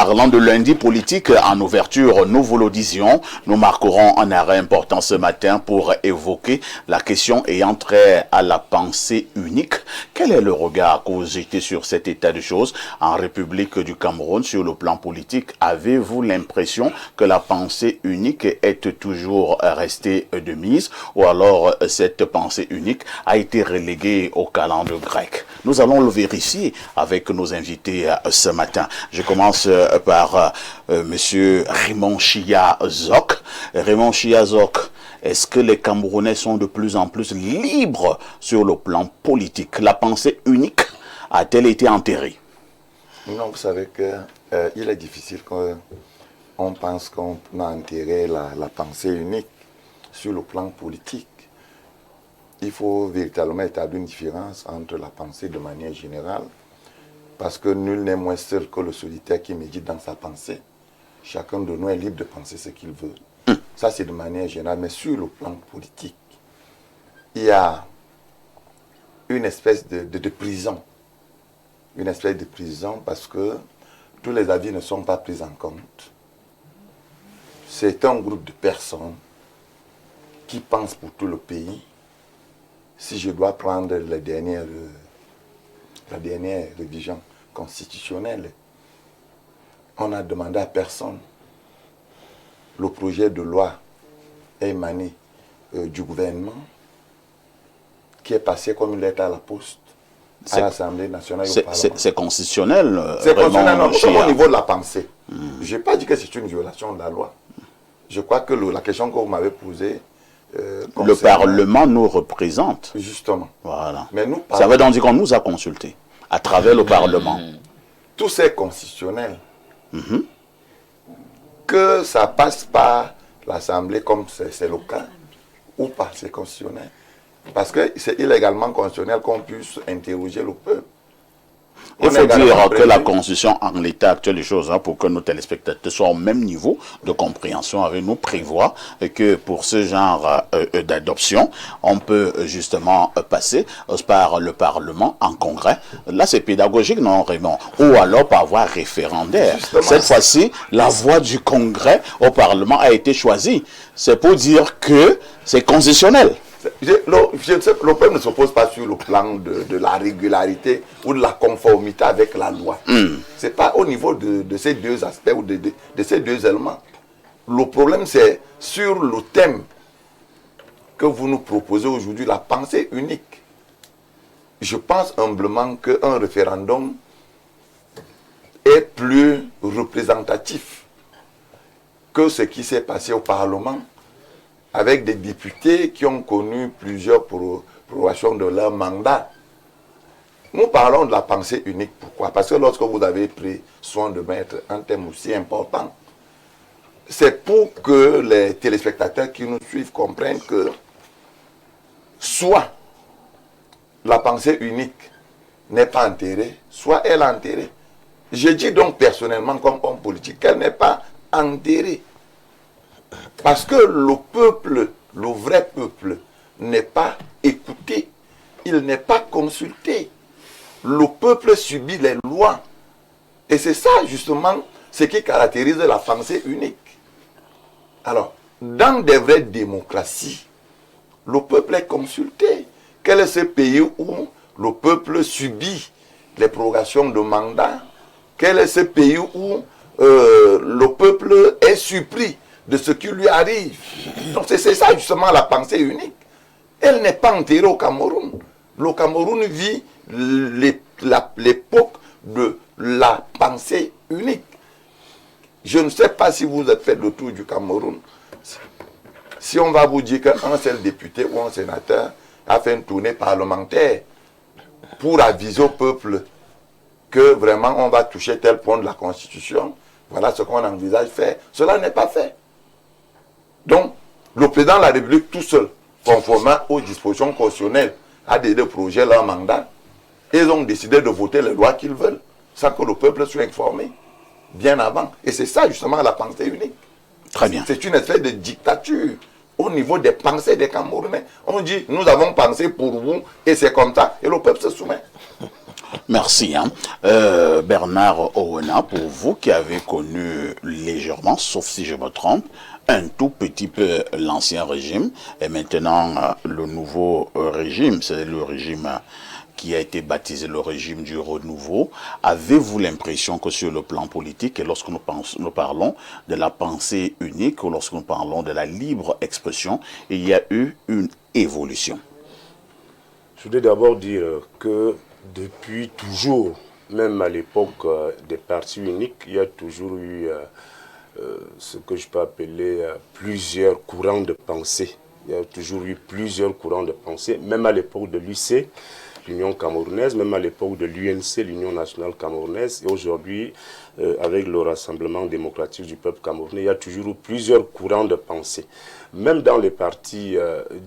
Parlant de lundi politique, en ouverture, nous vous le disions, nous marquerons un arrêt important ce matin pour évoquer la question ayant trait à la pensée unique. Quel est le regard que vous jetez sur cet état de choses en République du Cameroun sur le plan politique? Avez-vous l'impression que la pensée unique est toujours restée de mise, ou alors cette pensée unique a été reléguée au calendrier grec? Nous allons le vérifier avec nos invités ce matin. Je commence par Monsieur Raymond Chia Zok. Raymond Chia Zok, est-ce que les Camerounais sont de plus en plus libres sur le plan politique? La pensée unique a-t-elle été enterrée? Non, vous savez qu'il est difficile qu'on pense qu'on a enterré la pensée unique sur le plan politique. Il faut véritablement établir une différence entre la pensée de manière générale, parce que nul n'est moins seul que le solitaire qui médite dans sa pensée. Chacun de nous est libre de penser ce qu'il veut. Ça, c'est de manière générale. Mais sur le plan politique, il y a une espèce de prison. Une espèce de prison parce que tous les avis ne sont pas pris en compte. C'est un groupe de personnes qui pensent pour tout le pays. Si je dois prendre la dernière révision constitutionnelle, on a demandé à personne. Le projet de loi est émané du gouvernement, qui est passé comme une lettre à la poste à l'Assemblée nationale et au Parlement. C'est constitutionnel. C'est constitutionnel, non, au niveau de la pensée. Je n'ai pas dit que c'est une violation de la loi. Je crois que la question que vous m'avez posée, le Parlement nous représente. Justement. Voilà. Mais nous, ça veut donc dire qu'on nous a consultés à travers le Parlement. Tout c'est constitutionnel. Que ça passe par l'Assemblée comme c'est le cas, ou pas, c'est constitutionnel. Parce que c'est illégalement constitutionnel qu'on puisse interroger le peuple. Il faut dire que la Constitution, en l'état actuel des choses, pour que nos téléspectateurs soient au même niveau de compréhension avec nous, prévoit que pour ce genre d'adoption, on peut justement passer par le Parlement en congrès. Là, c'est pédagogique, non, Raymond? Ou alors par voie référendaire. Justement. Cette fois-ci, la voie du congrès au Parlement a été choisie. C'est pour dire que c'est constitutionnel. Le problème ne se pose pas sur le plan de la régularité ou de la conformité avec la loi. Ce n'est pas au niveau de ces deux aspects ou de ces deux éléments. Le problème, c'est sur le thème que vous nous proposez aujourd'hui, la pensée unique. Je pense humblement qu'un référendum est plus représentatif que ce qui s'est passé au Parlement, avec des députés qui ont connu plusieurs prorogations de leur mandat. Nous parlons de la pensée unique. Pourquoi? Parce que lorsque vous avez pris soin de mettre un thème aussi important, c'est pour que les téléspectateurs qui nous suivent comprennent que soit la pensée unique n'est pas enterrée, soit elle est enterrée. Je dis donc personnellement comme homme politique qu'elle n'est pas enterrée. Parce que le peuple, le vrai peuple, n'est pas écouté, il n'est pas consulté. Le peuple subit les lois. Et c'est ça justement ce qui caractérise la pensée unique. Alors, dans des vraies démocraties, le peuple est consulté. Quel est ce pays où le peuple subit les prorogations de mandat? Quel est ce pays où le peuple est surpris de ce qui lui arrive? Donc c'est ça justement la pensée unique. Elle n'est pas enterrée au Cameroun. Le Cameroun vit l'époque de la pensée unique. Je ne sais pas si vous êtes fait le tour du Cameroun. Si on va vous dire qu'un seul député ou un sénateur a fait une tournée parlementaire pour aviser au peuple que vraiment on va toucher tel point de la Constitution, voilà ce qu'on envisage faire. Cela n'est pas fait. Donc, le président de la République tout seul, conformément aux dispositions constitutionnelles, a des projets, leur mandat. Ils ont décidé de voter les lois qu'ils veulent, sans que le peuple soit informé, bien avant. Et c'est ça justement la pensée unique. Très bien. C'est une espèce de dictature au niveau des pensées des Camerounais. On dit, nous avons pensé pour vous, et c'est comme ça, et le peuple se soumet. Merci. Bernard Owena, pour vous qui avez connu légèrement, sauf si je me trompe, un tout petit peu l'ancien régime et maintenant le nouveau régime, c'est le régime qui a été baptisé le régime du renouveau. Avez-vous l'impression que sur le plan politique, et lorsque nous parlons de la pensée unique, ou lorsque nous parlons de la libre expression, il y a eu une évolution? Je voudrais d'abord dire que depuis toujours, même à l'époque des partis uniques, il y a toujours eu ce que je peux appeler plusieurs courants de pensée. Il y a toujours eu plusieurs courants de pensée, même à l'époque de l'UC, l'Union camerounaise, même à l'époque de l'UNC, l'Union nationale camerounaise, et aujourd'hui, avec le Rassemblement démocratique du peuple camerounais, il y a toujours eu plusieurs courants de pensée. Même dans les partis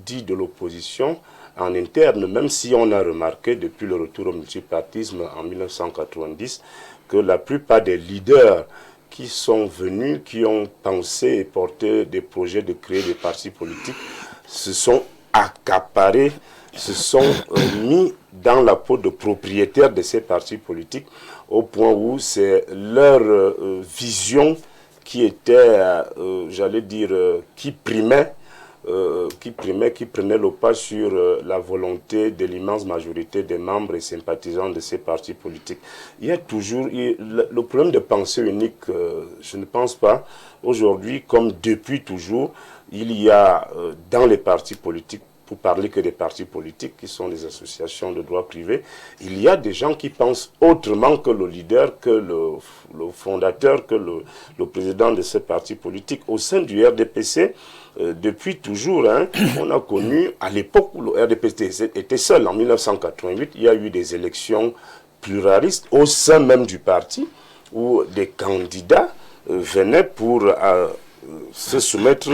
dits de l'opposition, en interne, même si on a remarqué depuis le retour au multipartisme en 1990 que la plupart des leaders qui sont venus, qui ont pensé et porté des projets de créer des partis politiques, se sont accaparés, se sont mis dans la peau de propriétaires de ces partis politiques, au point où c'est leur vision qui était, j'allais dire, qui prenait le pas sur la volonté de l'immense majorité des membres et sympathisants de ces partis politiques. Il y a toujours le problème de pensée unique, je ne pense pas, aujourd'hui, comme depuis toujours, il y a dans les partis politiques, pour parler que des partis politiques qui sont des associations de droit privé, il y a des gens qui pensent autrement que le leader, que le fondateur, que le président de ce parti politique. Au sein du RDPC, depuis toujours, on a connu, à l'époque où le RDPC était seul, en 1988, il y a eu des élections pluralistes au sein même du parti, où des candidats venaient pour se soumettre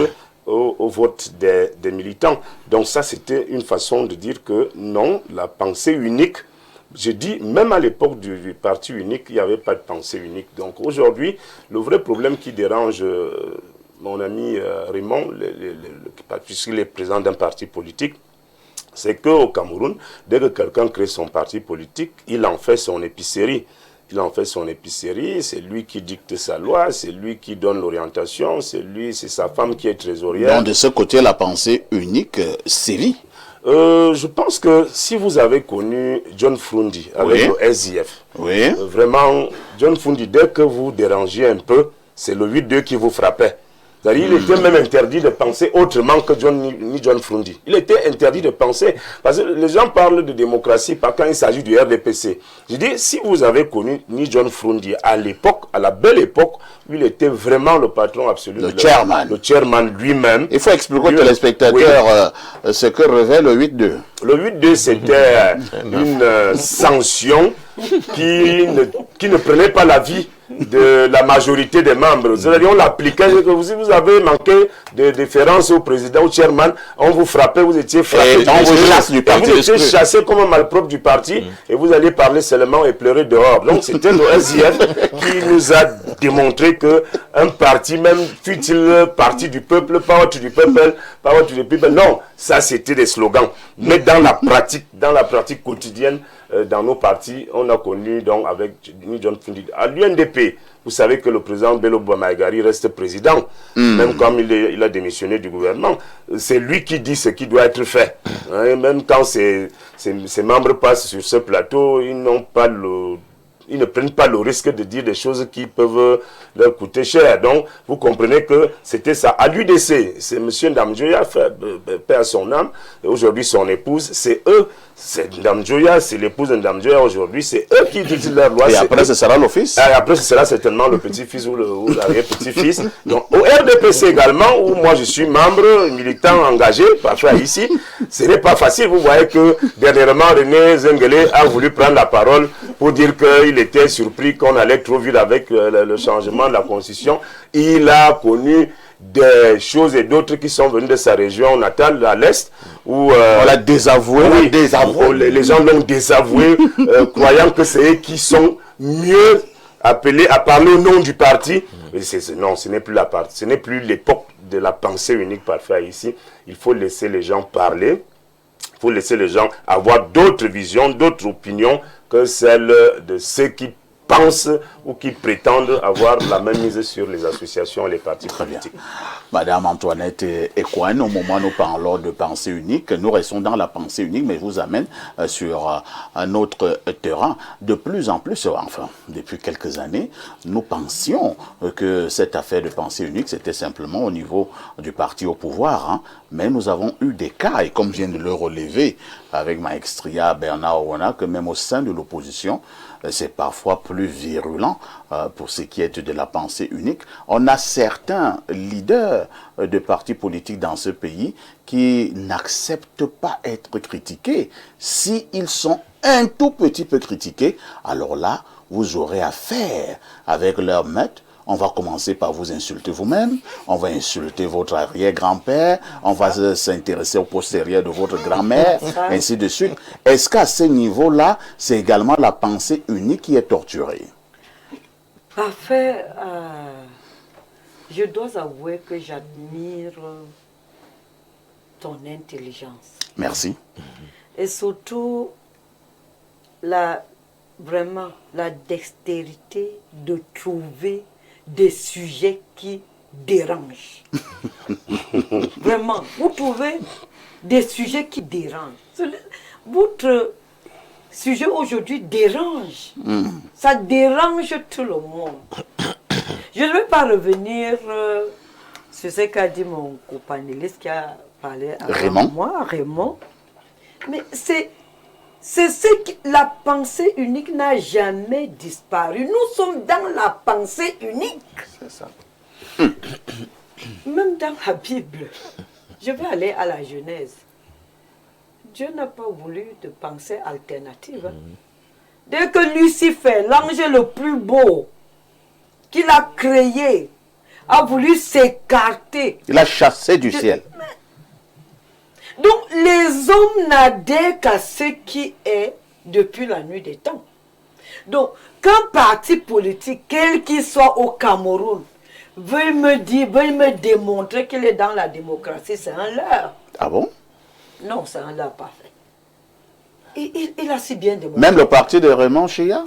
au vote des militants. Donc ça, c'était une façon de dire que non, la pensée unique, je dis, même à l'époque du parti unique, il n'y avait pas de pensée unique. Donc aujourd'hui, le vrai problème qui dérange mon ami Raymond, puisqu'il est président d'un parti politique, c'est qu'au Cameroun, dès que quelqu'un crée son parti politique, il en fait son épicerie. Il en fait son épicerie, c'est lui qui dicte sa loi, c'est lui qui donne l'orientation, c'est sa femme qui est trésorière. Donc de ce côté, la pensée unique sévit. Je pense que si vous avez connu John Frundi avec le SIF, vraiment, John Frundi, dès que vous dérangiez un peu, c'est le 8-2 qui vous frappait. C'est-à-dire, il était même interdit de penser autrement que John Frundi. Il était interdit de penser, parce que les gens parlent de démocratie pas quand il s'agit du RDPC. Je dis, si vous avez connu John Frundi à l'époque, à la belle époque, où il était vraiment le patron absolu. Le chairman lui-même. Il faut expliquer aux téléspectateurs ce que revêt le 8-2. Le 8-2, c'était une sanction qui ne prenait pas la vie de la majorité des membres. C'est-à-dire, on l'appliquait, si vous avez manqué de déférence au président, au chairman, on vous frappait, vous étiez frappé. Et on vous chasse du parti. Vous étiez chassé comme un malpropre du parti et vous allez parler seulement et pleurer dehors. Donc c'était le SIF qui nous a démontré que un parti, même fut-il parti du peuple, power to the people, power to the people, non, ça c'était des slogans. Mais dans la pratique quotidienne, dans nos partis, on a connu donc avec John Frundi. À l'UNDP, vous savez que le président Bello Bouamaïgari reste président, même comme il a démissionné du gouvernement. C'est lui qui dit ce qui doit être fait. Même quand ses membres passent sur ce plateau, ils ne prennent pas le risque de dire des choses qui peuvent leur coûter cher. Donc, vous comprenez que c'était ça. À l'UDC, c'est M. Ndamjoya, paix à son âme, et aujourd'hui son épouse, c'est eux. C'est Ndamjoya, c'est l'épouse de Ndamjoya aujourd'hui, c'est eux qui disent leur loi. Et après, ce sera le fils. Après, ce sera certainement le petit-fils ou l'arrière-petit-fils. Donc, au RDPC également, où moi je suis membre, militant engagé, parfois ici, ce n'est pas facile. Vous voyez que dernièrement, René Zengele a voulu prendre la parole pour dire qu'il était surpris qu'on allait trop vite avec le changement de la Constitution. Il a connu des choses et d'autres qui sont venus de sa région natale, à l'Est, où on l'a désavoué. Oui, les gens l'ont désavoué, croyant que c'est eux qui sont mieux appelés à parler au nom du parti. Mais non, ce n'est plus la partie, ce n'est plus l'époque de la pensée unique parfaite ici. Il faut laisser les gens parler. Il faut laisser les gens avoir d'autres visions, d'autres opinions que celles de ceux qui pensent ou qui prétendent avoir la même mise sur les associations et les partis politiques. Madame Antoinette Ekouane, au moment où nous parlons de pensée unique, nous restons dans la pensée unique, mais je vous amène sur un autre terrain. De plus en plus, enfin, depuis quelques années, nous pensions que cette affaire de pensée unique, c'était simplement au niveau du parti au pouvoir, hein, mais nous avons eu des cas, et comme je viens de le relever avec ma extria Bernard Owana, que même au sein de l'opposition, c'est parfois plus virulent pour ce qui est de la pensée unique. On a certains leaders de partis politiques dans ce pays qui n'acceptent pas être critiqués. S'ils sont un tout petit peu critiqués, alors là, vous aurez affaire avec leur maître. On va commencer par vous insulter vous-même, on va insulter votre arrière-grand-père, on va s'intéresser au postérieur de votre grand-mère, ainsi de suite. Est-ce qu'à ce niveau-là, c'est également la pensée unique qui est torturée? Parfait. Je dois avouer que j'admire ton intelligence. Merci. Et surtout, vraiment, la dextérité de trouver des sujets qui dérangent. Vraiment, vous trouvez des sujets qui dérangent. Votre sujet aujourd'hui dérange. Ça dérange tout le monde. Je ne vais pas revenir sur ce qu'a dit mon copanéliste qui a parlé avant moi, Raymond. Mais c'est ce que la pensée unique n'a jamais disparu. Nous sommes dans la pensée unique. C'est ça. Même dans la Bible, je vais aller à la Genèse. Dieu n'a pas voulu de pensée alternative. Dès que Lucifer, l'ange le plus beau qu'il a créé, a voulu s'écarter. Il a chassé du ciel. Donc les hommes n'adhèrent qu'à ce qui est depuis la nuit des temps. Donc qu'un parti politique, quel qu'il soit au Cameroun, veuille me démontrer qu'il est dans la démocratie, c'est un leurre. Ah bon? Non, c'est un leurre parfait. Il a si bien démontré. Même le parti de Raymond Chia?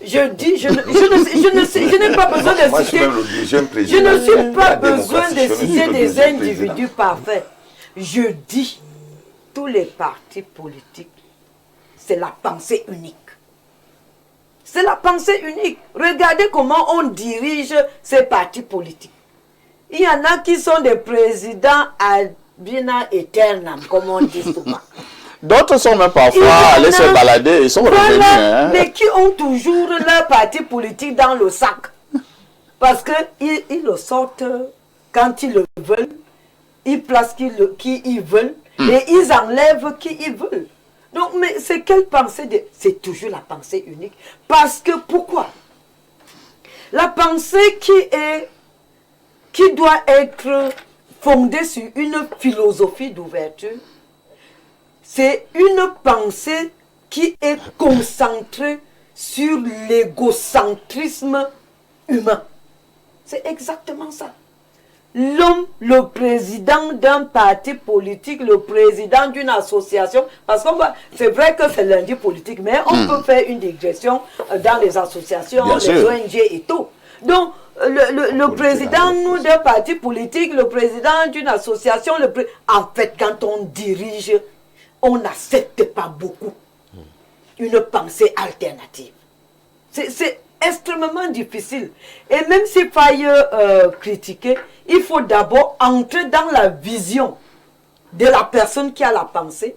Je dis, je n'ai pas besoin de citer. Je ne suis pas besoin de citer des individus parfaits. Je dis, tous les partis politiques, c'est la pensée unique. C'est la pensée unique. Regardez comment on dirige ces partis politiques. Il y en a qui sont des présidents ad vitam aeternam, comme on dit souvent. D'autres sont même parfois allés se balader, ils sont revenus. Hein. Mais qui ont toujours leur parti politique dans le sac. Parce qu'ils le sortent quand ils le veulent, ils placent qui ils veulent, et ils enlèvent qui ils veulent. Donc, mais c'est quelle pensée c'est toujours la pensée unique. Parce que, pourquoi? La pensée qui doit être fondée sur une philosophie d'ouverture, c'est une pensée qui est concentrée sur l'égocentrisme humain. C'est exactement ça. L'homme, le président d'un parti politique, le président d'une association, parce que c'est vrai que c'est lundi politique, mais on peut faire une digression dans les associations, bien les sûr. ONG et tout. Donc, le président d'un parti politique, le président d'une association, en fait, quand on dirige, on n'accepte pas beaucoup une pensée alternative. C'est extrêmement difficile. Et même s'il faille critiquer, il faut d'abord entrer dans la vision de la personne qui a la pensée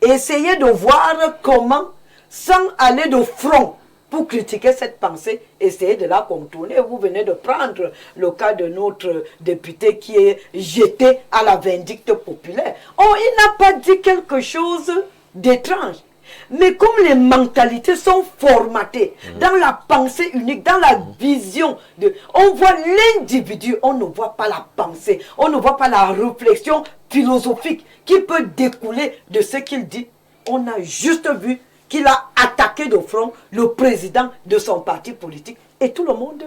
et essayer de voir comment, sans aller de front pour critiquer cette pensée, essayer de la contourner. Vous venez de prendre le cas de notre député qui est jeté à la vindicte populaire. Oh, il n'a pas dit quelque chose d'étrange. Mais comme les mentalités sont formatées dans la pensée unique, dans la vision, on voit l'individu, on ne voit pas la pensée, on ne voit pas la réflexion philosophique qui peut découler de ce qu'il dit. On a juste vu qu'il a attaqué de front le président de son parti politique et tout le monde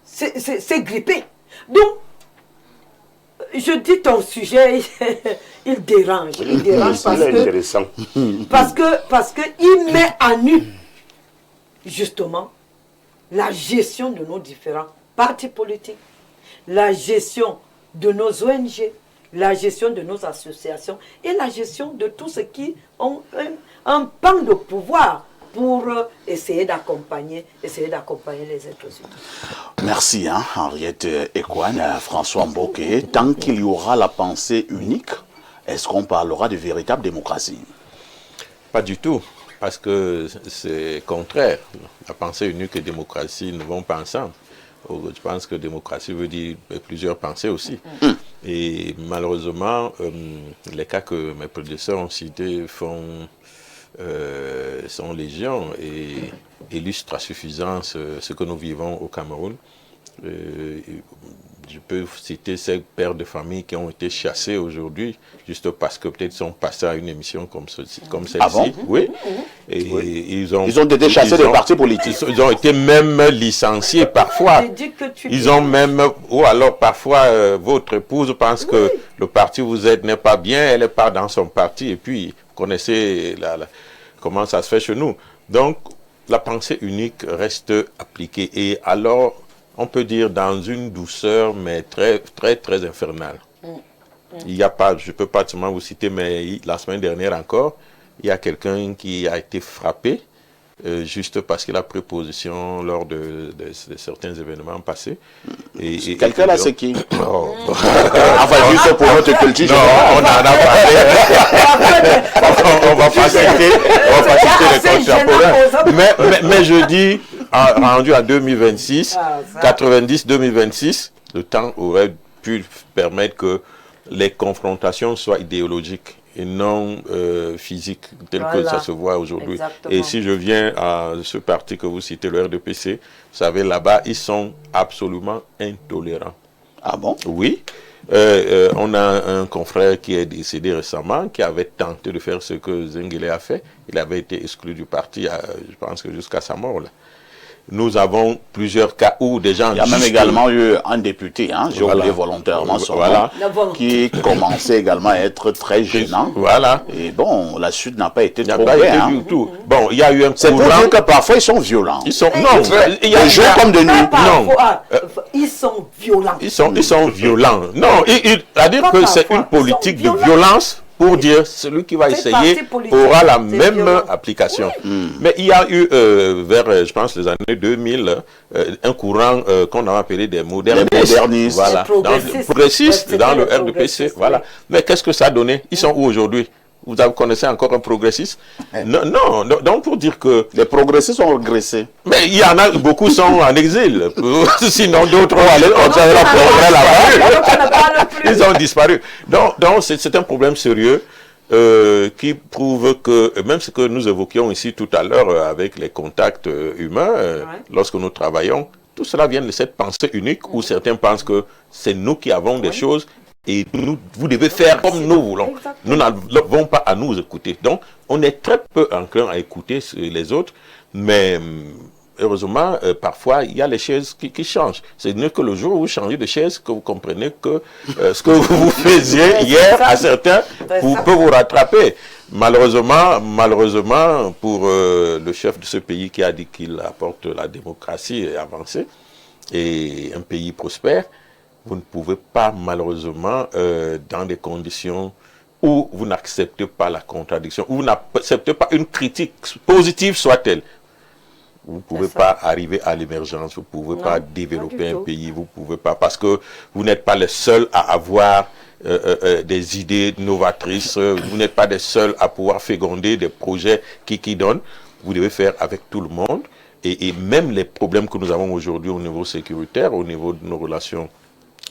s'est grippé. Donc, je dis ton sujet, il dérange. Il dérange parce que il met à nu, justement, la gestion de nos différents partis politiques, la gestion de nos ONG, la gestion de nos associations et la gestion de tous ceux qui ont un pan de pouvoir pour essayer d'accompagner les êtres humains. Merci, Henriette Ekwan, François Mboké. Tant qu'il y aura la pensée unique, est-ce qu'on parlera de véritable démocratie? Pas du tout, parce que c'est contraire. La pensée unique et démocratie ne vont pas ensemble. Je pense que démocratie veut dire plusieurs pensées aussi. Et malheureusement, les cas que mes prédécesseurs ont cités sont légion et illustrent à suffisance ce que nous vivons au Cameroun. Je peux citer ces pères de famille qui ont été chassés aujourd'hui, juste parce que peut-être sont passés à une émission comme celle-ci. Ah bon? Oui. Et ils ont été chassés des partis politiques. Ils ont été même licenciés parfois. Ils ont même, ou alors parfois votre épouse pense que le parti où vous êtes n'est pas bien, elle est pas dans son parti, et puis vous connaissez comment ça se fait chez nous. Donc la pensée unique reste appliquée, et alors on peut dire dans une douceur, mais très, très, très infernale. Il y a pas, je ne peux pas seulement vous citer, mais la semaine dernière encore, il y a quelqu'un qui a été frappé, juste parce qu'il a pris position lors de certains événements passés. Quelqu'un là, c'est qui? Enfin, juste pour notre culture. Non, on en a parlé. On va pas citer les contemporains. Mais je dis, rendu à 2026, 90-2026, le temps aurait pu permettre que les confrontations soient idéologiques et non physiques, tel que ça se voit aujourd'hui. Et si je viens à ce parti que vous citez, le RDPC, vous savez, là-bas, ils sont absolument intolérants. Ah bon? Oui. On a un confrère qui est décédé récemment, qui avait tenté de faire ce que Zengele a fait. Il avait été exclu du parti, je pense que jusqu'à sa mort, là. Nous avons plusieurs cas où des gens... Il y a même également eu un député, j'ai oublié volontairement son nom, qui commençait également à être très gênant. Voilà. Et bon, la suite n'a pas été trop bien. Du tout. Bon, il y a eu un courant... C'est pour dire que parfois ils sont violents. Ils sont... Non, il y a des jours comme de nuit. Non. Ils sont violents. Ils sont violents. Non, c'est-à-dire que c'est une politique de violence pour dire celui qui va essayer aura la même application. Mais il y a eu vers, je pense, les années 2000, un courant qu'on a appelé des modernistes. Voilà, progressistes dans le RDPC. Voilà. Mais qu'est-ce que ça a donné? Ils sont où aujourd'hui? Vous connaissez encore un progressiste? Non, donc pour dire que... Les progressistes ont régressé. Mais il y en a, beaucoup sont en exil. Sinon d'autres ont allé continuer la progrès là-bas. Ils ont disparu. Donc c'est un problème sérieux qui prouve que, même ce que nous évoquions ici tout à l'heure avec les contacts humains, lorsque nous travaillons, tout cela vient de cette pensée unique où certains pensent que c'est nous qui avons des choses et vous devez faire comme nous voulons. Nous n'avons pas à nous écouter. Donc, on est très peu enclin à écouter les autres, mais heureusement, parfois, il y a les chaises qui changent. C'est mieux que le jour où vous changez de chaise que vous comprenez que ce que vous faisiez hier à certains peut vous rattraper. Malheureusement, pour le chef de ce pays qui a dit qu'il apporte la démocratie et avancée, et un pays prospère, vous ne pouvez pas, malheureusement, dans des conditions où vous n'acceptez pas la contradiction, où vous n'acceptez pas une critique, positive soit-elle. Vous ne pouvez pas arriver à l'émergence, vous ne pouvez pas développer un pays, vous ne pouvez pas, parce que vous n'êtes pas les seuls à avoir des idées novatrices, vous n'êtes pas les seuls à pouvoir féconder des projets qui donnent. Vous devez faire avec tout le monde. Et même les problèmes que nous avons aujourd'hui au niveau sécuritaire, au niveau de nos relations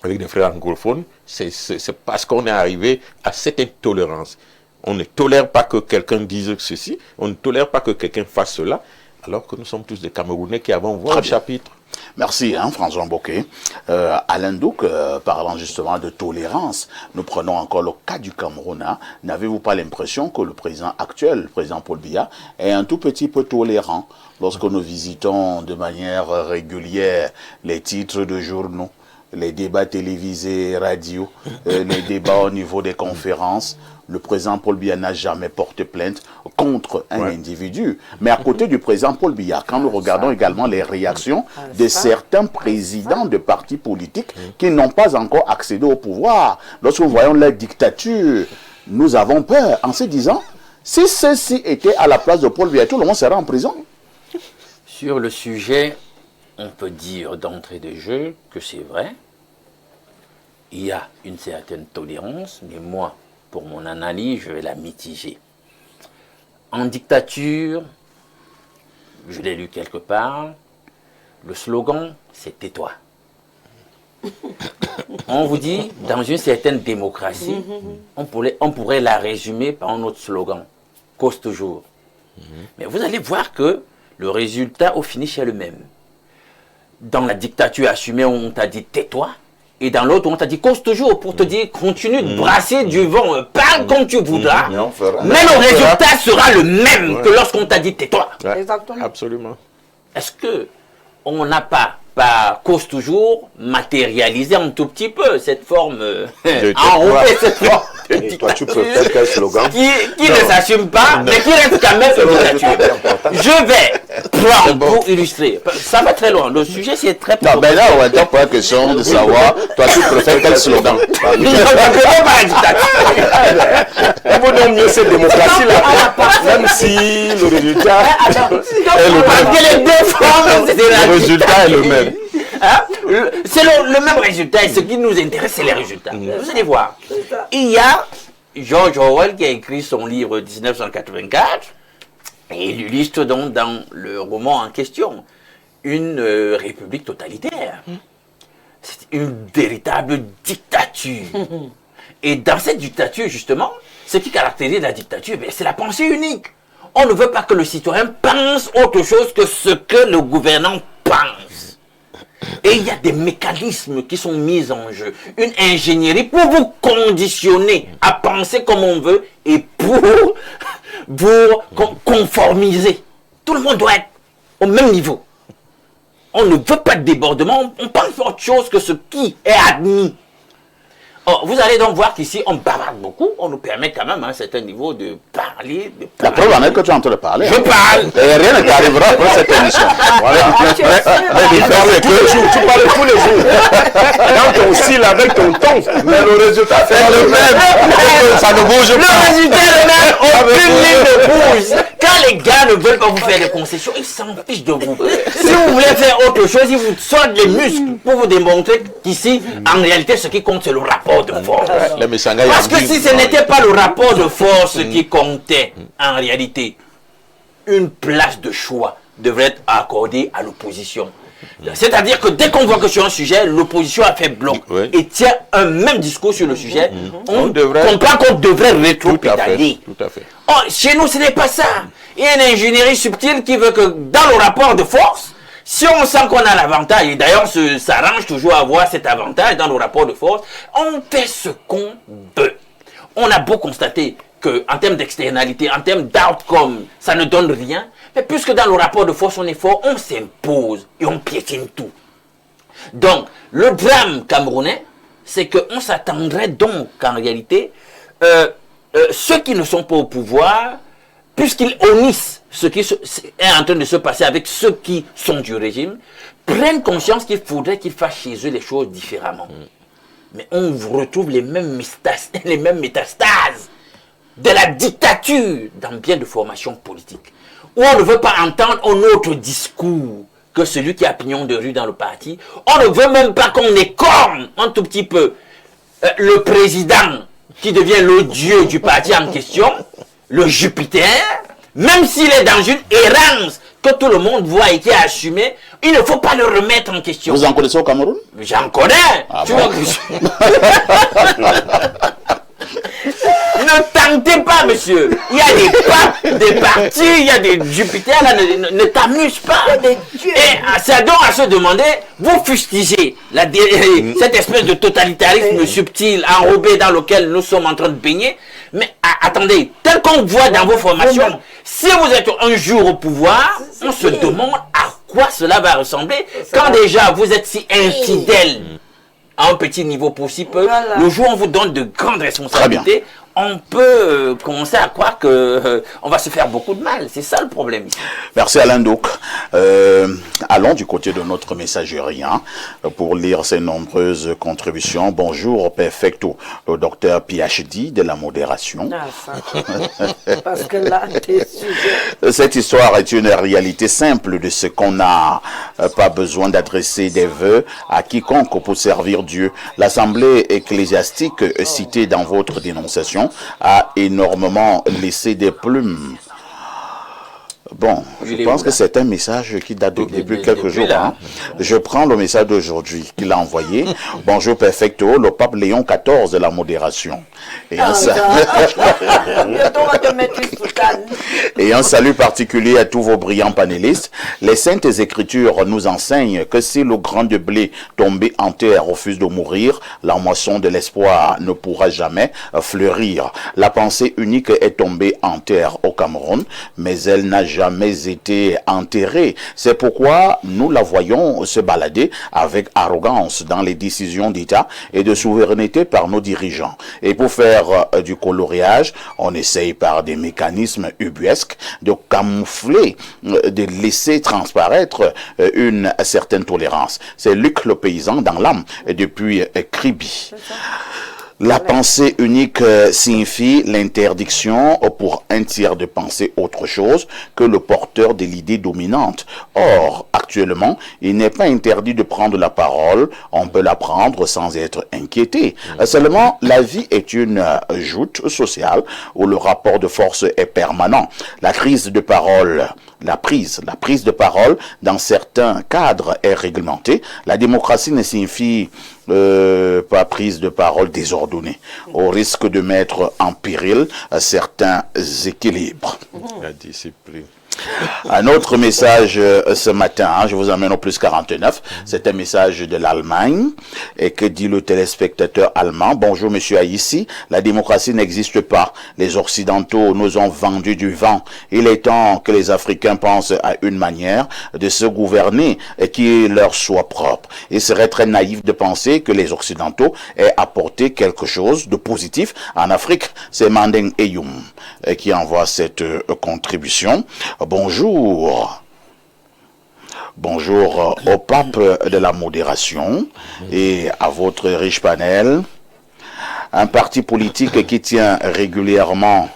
avec des frères anglophones, c'est parce qu'on est arrivé à cette intolérance. On ne tolère pas que quelqu'un dise ceci, on ne tolère pas que quelqu'un fasse cela, alors que nous sommes tous des Camerounais qui avons voix au chapitre. Merci, François Mboké. Alain Douk, parlant justement de tolérance, nous prenons encore le cas du Cameroun. N'avez-vous pas l'impression que le président actuel, le président Paul Biya, est un tout petit peu tolérant lorsque nous visitons de manière régulière les titres de journaux? les débats télévisés, radio, les débats au niveau des conférences. Le président Paul Biya n'a jamais porté plainte contre un individu. Mais à côté du président Paul Biya, quand nous regardons également les réactions de certains présidents de partis politiques qui n'ont pas encore accédé au pouvoir, lorsque nous voyons la dictature, nous avons peur en se disant, si ceci était à la place de Paul Biya, tout le monde serait en prison. Sur le sujet, on peut dire d'entrée de jeu que c'est vrai. Il y a une certaine tolérance, mais moi, pour mon analyse, je vais la mitiger. En dictature, je l'ai lu quelque part, le slogan, c'est « tais-toi ». On vous dit, dans une certaine démocratie, on pourrait la résumer par un autre slogan, « cause toujours ». Mais vous allez voir que le résultat au finish est le même. Dans la dictature assumée, on t'a dit « tais-toi ». Et dans l'autre, on t'a dit cause toujours pour te dire continue de brasser du vent, parle comme tu voudras, mais le résultat sera le même que lorsqu'on t'a dit tais-toi. Exactement. Absolument. Est-ce que on n'a pas, par cause toujours, matérialisé un tout petit peu cette forme, enrobée cette forme de Et toi, tu préfères quel slogan qui ne s'assume pas, mais qui reste quand même une dictature. Je vais prendre pour illustrer. Ça va très loin. Le sujet, c'est très Non, mais là, on attend pour la question de savoir, toi, tu préfères quel slogan? Il vaut donc mieux cette démocratie-là, même si le résultat est le Parce que les deux formes, c'est la Le résultat est le même. C'est le même résultat et ce qui nous intéresse, c'est les résultats. Vous allez voir. Il y a George Orwell qui a écrit son livre 1984 et il illustre donc dans le roman en question une république totalitaire. C'est une véritable dictature. Et dans cette dictature, justement, ce qui caractérise la dictature, c'est la pensée unique. On ne veut pas que le citoyen pense autre chose que ce que le gouvernant pense. Et il y a des mécanismes qui sont mis en jeu. Une ingénierie pour vous conditionner à penser comme on veut et pour vous conformiser. Tout le monde doit être au même niveau. On ne veut pas de débordement, on pense autre chose que ce qui est admis. Or, vous allez donc voir qu'ici, on bavarde beaucoup, on nous permet quand même à un certain niveau de parler. La preuve en est que tu es en train de parler. Je parle. Et rien ne t'arrivera après cette émission. Voilà. Mais l'histoire, c'est que tu parles tous les jours. Quand on oscille avec ton ton, mais le résultat, c'est le même. Ça ne bouge Le pas. résultat est le même, aucune ligne ne bouge. Quand les gars ne veulent pas vous faire des concessions, ils s'en fichent de vous. Si vous voulez faire autre chose, ils vous sortent les muscles pour vous démontrer qu'ici, en réalité, ce qui compte, c'est le rapport de force. Parce que si ce n'était pas le rapport de force qui comptait, en réalité, une place de choix devrait être accordée à l'opposition. C'est-à-dire que dès qu'on voit que sur un sujet, l'opposition a fait bloc et tient un même discours sur le sujet, on comprend qu'on devrait rétropédaler. Tout à fait. Oh, chez nous, ce n'est pas ça. Il y a une ingénierie subtile qui veut que dans le rapport de force, si on sent qu'on a l'avantage, et d'ailleurs on s'arrange toujours à avoir cet avantage dans le rapport de force, on fait ce qu'on veut. On a beau constater qu'en termes d'externalité, en termes d'outcome, ça ne donne rien, mais puisque dans le rapport de force on est fort, on s'impose et on piétine tout. Donc, le drame camerounais, c'est qu'on s'attendrait donc qu'en réalité, ceux qui ne sont pas au pouvoir, puisqu'ils honnissent ce qui est en train de se passer avec ceux qui sont du régime, prennent conscience qu'il faudrait qu'ils fassent chez eux les choses différemment. Mais on retrouve les mêmes métastases de la dictature dans bien de formations politiques, où on ne veut pas entendre un autre discours que celui qui a pignon de rue dans le parti. On ne veut même pas qu'on écorne un tout petit peu le président qui devient le dieu du parti en question, le Jupiter, même s'il est dans une errance que tout le monde voit et qui est assumé, il ne faut pas le remettre en question. Vous en connaissez au Cameroun? J'en connais. Ah Tu bon? vois que ne tentez pas, monsieur. Il y a des papes, des partis, il y a des Jupiters, là, ne t'amuse pas. Et c'est donc à se demander, vous fustigez cette espèce de totalitarisme subtil, enrobé dans lequel nous sommes en train de baigner. Mais attendez, tel qu'on voit dans vos formations, si vous êtes un jour au pouvoir, on se demande à quoi cela va ressembler quand déjà vous êtes si infidèle à un petit niveau possible. Voilà. Le jour où on vous donne de grandes responsabilités, on peut commencer à croire que on va se faire beaucoup de mal. C'est ça le problème ici. Merci Alain Douk. Allons du côté de notre messagerie pour lire ces nombreuses contributions. Bonjour Perfecto, le docteur PhD de la modération. Ah, ça. Parce que là, t'es sujet. Cette histoire est une réalité simple de ce qu'on n'a pas besoin d'adresser des vœux à quiconque pour servir Dieu. L'Assemblée ecclésiastique citée dans votre dénonciation a énormément laissé des plumes. Bon, je pense que c'est un message qui date depuis quelques jours. Je prends le message d'aujourd'hui qu'il a envoyé. Bonjour Perfecto, le pape Léon XIV de la modération. Et un salut particulier à tous vos brillants panélistes. Les saintes écritures nous enseignent que si le grain de blé tombé en terre refuse de mourir, la moisson de l'espoir ne pourra jamais fleurir. La pensée unique est tombée en terre au Cameroun, mais elle n'a jamais été enterrée. C'est pourquoi nous la voyons se balader avec arrogance dans les décisions d'État et de souveraineté par nos dirigeants. Et pour faire du coloriage, on essaye par des mécanismes ubuesques de camoufler, de laisser transparaître une certaine tolérance. C'est Luc le paysan dans l'âme depuis Kribi. La pensée unique signifie l'interdiction pour un tiers de penser autre chose que le porteur de l'idée dominante. Or, actuellement, il n'est pas interdit de prendre la parole, on peut la prendre sans être inquiété. Seulement, la vie est une joute sociale où le rapport de force est permanent. La crise de parole, la prise de parole dans certains cadres est réglementée. La démocratie ne signifie pas prise de parole désordonnée, au risque de mettre en péril certains équilibres. La discipline. Un autre message ce matin, je vous amène au plus 49, c'est un message de l'Allemagne. Et que dit le téléspectateur allemand? Bonjour monsieur Aïssi, la démocratie n'existe pas. Les Occidentaux nous ont vendu du vent. Il est temps que les Africains pensent à une manière de se gouverner qui leur soit propre. Il serait très naïf de penser que les Occidentaux aient apporté quelque chose de positif en Afrique. C'est Mandeng Eyum qui envoie cette contribution. Bonjour. Bonjour au pape de la modération et à votre riche panel. Un parti politique qui tient régulièrement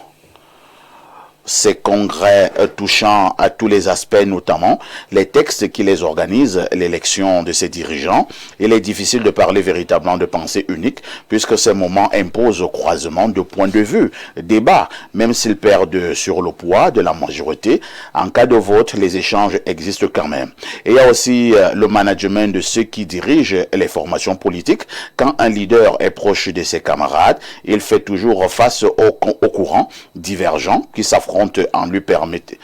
ces congrès touchant à tous les aspects, notamment les textes qui les organisent, l'élection de ses dirigeants. Il est difficile de parler véritablement de pensée unique puisque ces moments imposent au croisement de points de vue, débat, même s'ils perdent sur le poids de la majorité. En cas de vote, les échanges existent quand même. Et il y a aussi le management de ceux qui dirigent les formations politiques. Quand un leader est proche de ses camarades, il fait toujours face au courant divergent qui s'affrontent en lui permettent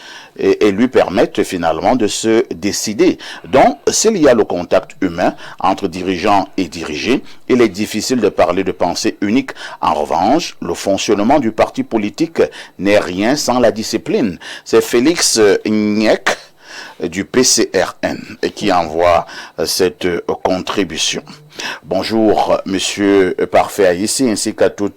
finalement de se décider. Donc, s'il y a le contact humain entre dirigeants et dirigés, il est difficile de parler de pensée unique. En revanche, le fonctionnement du parti politique n'est rien sans la discipline. C'est Félix Niek du PCRN qui envoie cette contribution. Bonjour, monsieur Parfait Aïssi, ainsi qu'à tout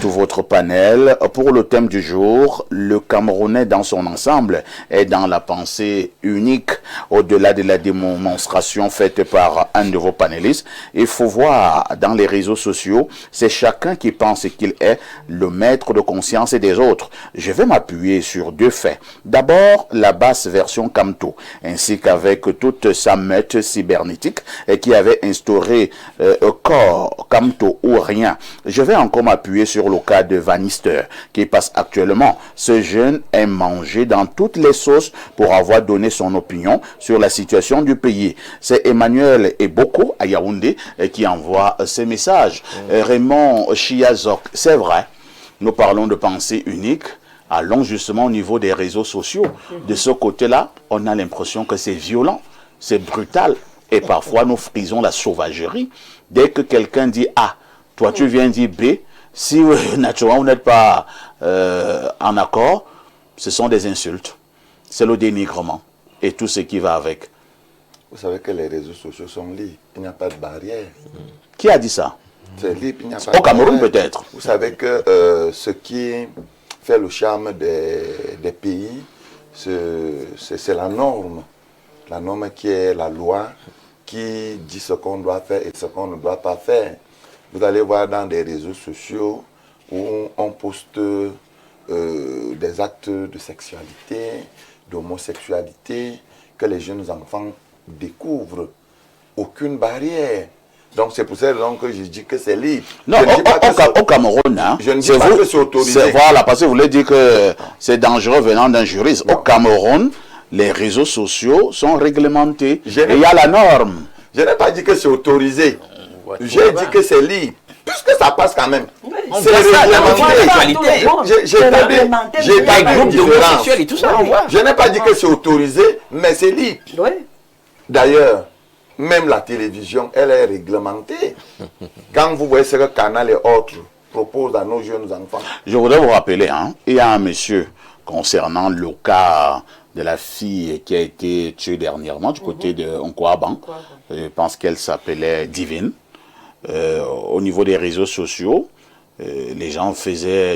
votre panel. Pour le thème du jour, le Camerounais dans son ensemble est dans la pensée unique. Au-delà de la démonstration faite par un de vos panélistes, il faut voir dans les réseaux sociaux, c'est chacun qui pense qu'il est le maître de conscience des autres. Je vais m'appuyer sur deux faits. D'abord, la basse version Camto, ainsi qu'avec toute sa meute cybernétique qui avait instauré corps, Camto ou rien. Je vais encore m'appuyer sur le cas de Vanister qui passe actuellement. Ce jeune est mangé dans toutes les sauces pour avoir donné son opinion sur la situation du pays. C'est Emmanuel Eboko à Yaoundé qui envoie ces messages. Raymond Chiazok, c'est vrai, nous parlons de pensée unique. Allons justement au niveau des réseaux sociaux. De ce côté-là, on a l'impression que c'est violent, c'est brutal et parfois nous frisons la sauvagerie. Dès que quelqu'un dit A, toi tu viens dire B, si naturellement vous n'êtes pas en accord, ce sont des insultes. C'est le dénigrement et tout ce qui va avec. Vous savez que les réseaux sociaux sont libres. Il n'y a pas de barrière. Qui a dit ça? C'est libre, il n'y a pas Au Cameroun peut-être. Vous savez que ce qui fait le charme des pays, c'est la norme. La norme qui est la loi, qui dit ce qu'on doit faire et ce qu'on ne doit pas faire. Vous allez voir dans des réseaux sociaux où on poste des actes de sexualité, d'homosexualité, que les jeunes enfants découvrent. Aucune barrière. Donc c'est pour ça que je dis que c'est libre. Non, au Cameroun, hein, je ne dis pas que c'est autorisé. Voilà, parce que vous voulez dire que c'est dangereux venant d'un juriste. Non. Au Cameroun, les réseaux sociaux sont réglementés. Et il y a la norme. Je n'ai pas dit que c'est autorisé. J'ai dit que c'est libre. Puisque ça passe quand même. Oui. C'est réglementé. J'ai pas de différence. Je n'ai pas dit que c'est autorisé, mais c'est libre. Oui. D'ailleurs, même la télévision, elle est réglementée. Quand vous voyez ce que Canal et autres proposent à nos jeunes enfants. Je voudrais vous rappeler, hein, il y a un monsieur concernant le cas de la fille qui a été tuée dernièrement du côté de Nkwaban. Je pense qu'elle s'appelait Divine. Au niveau des réseaux sociaux, les gens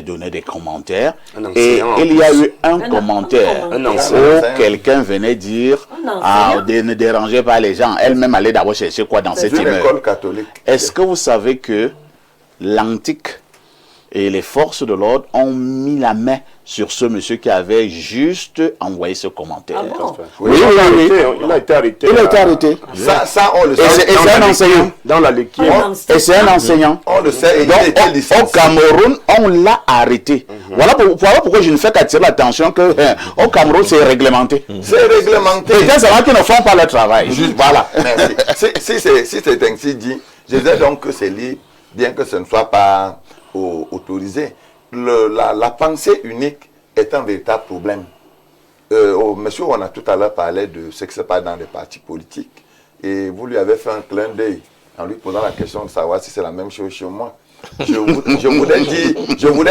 donnaient des commentaires. Et il y a eu un commentaire où quelqu'un venait dire ne dérangez pas les gens. Elle-même allait d'abord chercher quoi dans cette immeuble. Est-ce que vous savez que l'antique et les forces de l'ordre ont mis la main sur ce monsieur qui avait juste envoyé ce commentaire? Ah bon? Oui. Il a été arrêté. Il a été arrêté. Ça, on le sait. Et c'est un enseignant. Dans la lecture. Et c'est un enseignant. On le sait. Donc, au Cameroun, on l'a arrêté. Voilà pourquoi je ne fais qu'attirer l'attention que au Cameroun, c'est réglementé. C'est réglementé. C'est des gens qui ne font pas le travail. Juste, voilà. Merci. Si c'est ainsi dit, je dis donc que c'est libre, bien que ce ne soit pas autorisé. La pensée unique est un véritable problème. Monsieur, on a tout à l'heure parlé de ce qui se passe dans les partis politiques. Et vous lui avez fait un clin d'œil en lui posant la question de savoir si c'est la même chose chez moi. Je voudrais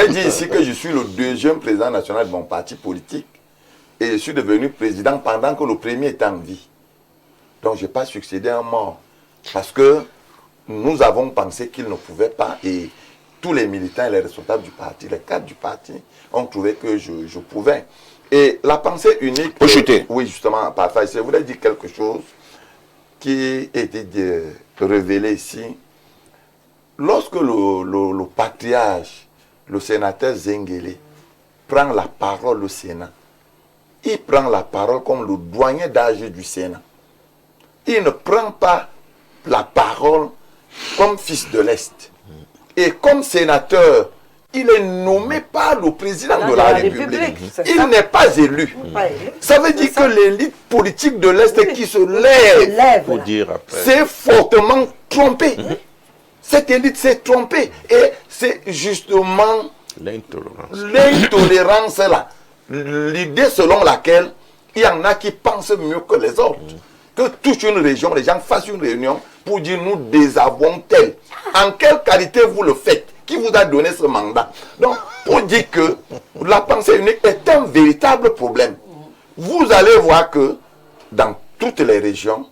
dire ici que je suis le deuxième président national de mon parti politique. Et je suis devenu président pendant que le premier était en vie. Donc je n'ai pas succédé à un mort. Parce que nous avons pensé qu'il ne pouvait pas. Et tous les militants et les responsables du parti, les cadres du parti, ont trouvé que je pouvais. Et la pensée unique... oui, justement, parfois, je voulais dire quelque chose qui a été révélé ici. Lorsque le patriarche, le sénateur Zengele, prend la parole au Sénat, il prend la parole comme le doyen d'âge du Sénat. Il ne prend pas la parole comme fils de l'Est. Et comme sénateur, il est nommé par le président de la République. Il n'est pas élu. Ça veut dire que l'élite politique de l'Est qui se lève, c'est fortement trompé. Cette élite s'est trompée. Et c'est justement l'intolérance là. L'idée selon laquelle il y en a qui pensent mieux que les autres. Que toute une région, les gens fassent une réunion pour dire nous désavouons tel. En quelle qualité vous le faites? Qui vous a donné ce mandat? Donc, pour dire que la pensée unique est un véritable problème. Vous allez voir que dans toutes les régions,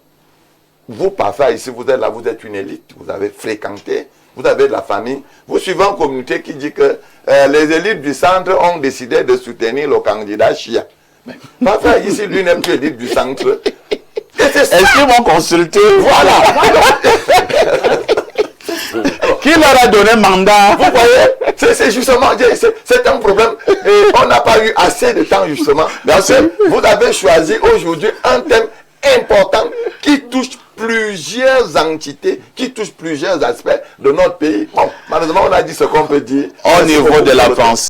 vous parfois ici, vous êtes là, vous êtes une élite, vous avez fréquenté, vous avez de la famille, vous suivez une communauté qui dit que les élites du centre ont décidé de soutenir le candidat Chia. Mais parfois ici, lui n'est plus élite du centre. Est-ce qu'ils vont consulter? Voilà. Qui leur a donné mandat? Vous voyez, c'est justement, c'est un problème. Et on n'a pas eu assez de temps justement. Parce que vous avez choisi aujourd'hui un thème important qui touche plusieurs entités, qui touche plusieurs aspects de notre pays. Bon, malheureusement, on a dit ce qu'on peut dire. Au niveau de la pensée.